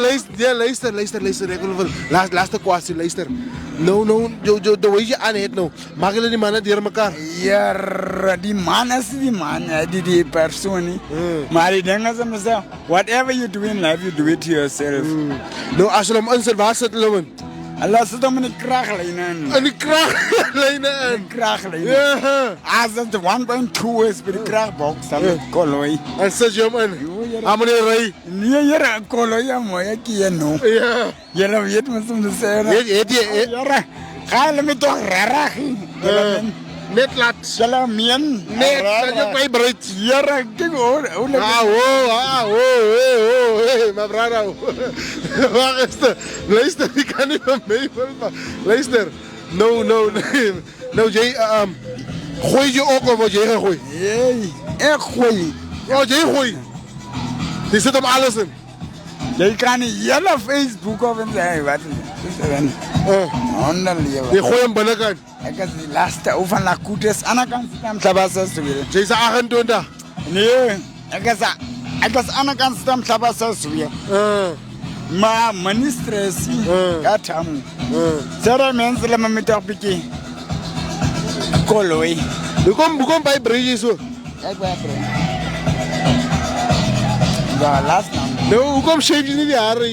luister. Ek wil laaste kwessie luister. No, jo the way jy aan het nou. Maak hulle die manne deur mekaar. Ja, die man is die man, die persoon nie. Maar die ding is myself, whatever you do in life, you do it to yourself. Nou as hulle hom insit, waar sit hulle hom in? Hulle sit hom in die kraglyne in. In die kraglyne in. Kraglyne. Ja. As het 1.2 is by die kragbox, dan koloi. En sit jy hom in? Meneer Ray. Nee, jare, koloi ja mooi, ek hier nou. Ja. Jare weet mos om te sê. Het jy Jare, ga hulle met toch rarig. net laat. Jelle meen. Net dat jy by bruid. Jare, kyk hoor. My brother. Wacht, luister, ik kan niet van mij. Luister. No, jy, gooi je ook of wat jij gaat gooien? Nee, ek gooi. Oh, jij gooi. Die zit om alles in. Jy kan nie hele Facebook of en sê, wat is dit? Onderlewe. Die gooi hem binnenkant. Ek is die laaste ou van Lakutes, aan die kant staan Tlhabasas weer. Jy is 28. Nee, ek is aan die kant staan Tlhabasas weer. Maar minister is Katamu. Sere mense le mamita piki. Koloi. Hoekom by bridge so? Ek by bridge. Ja, laat nou. Nou, hoekom shave jy nie die hare?